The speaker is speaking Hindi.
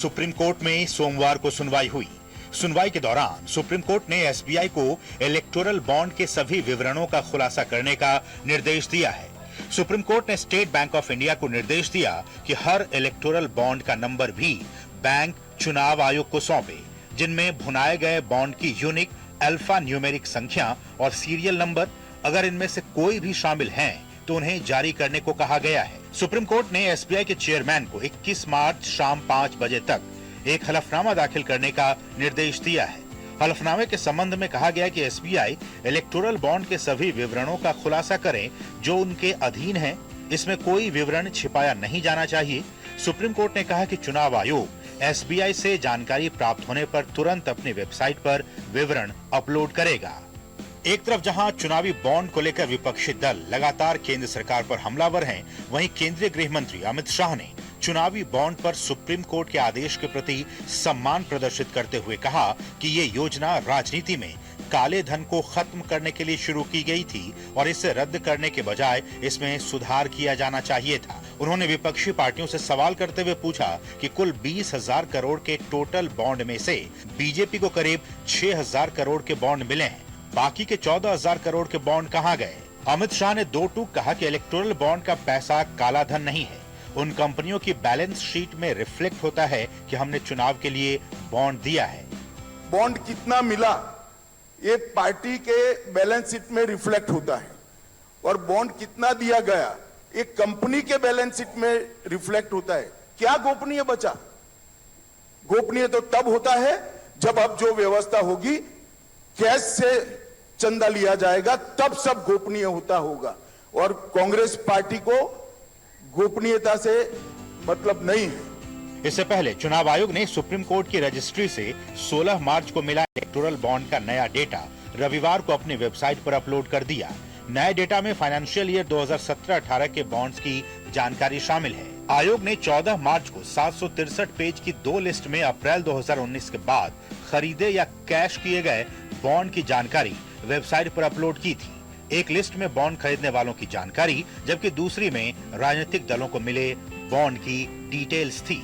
सुप्रीम कोर्ट में सोमवार को सुनवाई हुई। सुनवाई के दौरान सुप्रीम कोर्ट ने एसबीआई को इलेक्टोरल बॉन्ड के सभी विवरणों का खुलासा करने का निर्देश दिया है। सुप्रीम कोर्ट ने स्टेट बैंक ऑफ इंडिया को निर्देश दिया कि हर इलेक्टोरल बॉन्ड का नंबर भी बैंक चुनाव आयोग को सौंपे, जिनमें भुनाए गए बॉन्ड की यूनिक अल्फा न्यूमेरिक संख्या और सीरियल नंबर, अगर इनमें से कोई भी शामिल हैं तो उन्हें जारी करने को कहा गया है। सुप्रीम कोर्ट ने एसबीआई के चेयरमैन को 21 मार्च शाम 5 बजे तक एक हलफनामा दाखिल करने का निर्देश दिया है। हलफनामे के संबंध में कहा गया कि एसबीआई इलेक्टोरल बॉन्ड के सभी विवरणों का खुलासा करें जो उनके अधीन हैं। इसमें कोई विवरण छिपाया नहीं जाना चाहिए। सुप्रीम कोर्ट ने कहा कि चुनाव आयोग एसबीआई से जानकारी प्राप्त होने पर तुरंत अपनी वेबसाइट पर विवरण अपलोड करेगा। एक तरफ जहां चुनावी बॉन्ड को लेकर विपक्षी दल लगातार केंद्र सरकार पर हमलावर हैं, वहीं केंद्रीय गृह मंत्री अमित शाह ने चुनावी बॉन्ड पर सुप्रीम कोर्ट के आदेश के प्रति सम्मान प्रदर्शित करते हुए कहा कि ये योजना राजनीति में काले धन को खत्म करने के लिए शुरू की गई थी और इसे रद्द करने के बजाय इसमें सुधार किया जाना चाहिए था। उन्होंने विपक्षी पार्टियों से सवाल करते हुए पूछा कि कुल 20,000 करोड़ के टोटल बॉन्ड में से बीजेपी को करीब 6,000 करोड़ के बॉन्ड मिले हैं, बाकी के 14,000 करोड़ के बॉन्ड कहां गए। अमित शाह ने दो टूक कहा कि इलेक्टोरल बॉन्ड का पैसा काला धन नहीं है। उन कंपनियों की बैलेंस शीट में रिफ्लेक्ट होता है कि हमने चुनाव के लिए बॉन्ड दिया है। बॉन्ड कितना मिला ये पार्टी के बैलेंस शीट में रिफ्लेक्ट होता है और बॉन्ड कितना दिया गया ये कंपनी के बैलेंस शीट में रिफ्लेक्ट होता है। क्या गोपनीय बचा? गोपनीय तो तब होता है जब अब जो व्यवस्था होगी कैश से चंदा लिया जाएगा, तब सब गोपनीय होता होगा। और कांग्रेस पार्टी को गोपनीयता से मतलब नहीं है। इससे पहले चुनाव आयोग ने सुप्रीम कोर्ट की रजिस्ट्री से 16 मार्च को मिला इलेक्टोरल बॉन्ड का नया डेटा रविवार को अपनी वेबसाइट पर अपलोड कर दिया। नए डेटा में फाइनेंशियल ईयर 2017-18 के बॉन्ड्स की जानकारी शामिल है। आयोग ने 14 मार्च को 763 पेज की 2 लिस्ट में अप्रैल 2019 के बाद खरीदे या कैश किए गए बॉन्ड की जानकारी वेबसाइट पर अपलोड की थी। एक लिस्ट में बॉन्ड खरीदने वालों की जानकारी, जबकि दूसरी में राजनीतिक दलों को मिले बॉन्ड की डिटेल्स थी।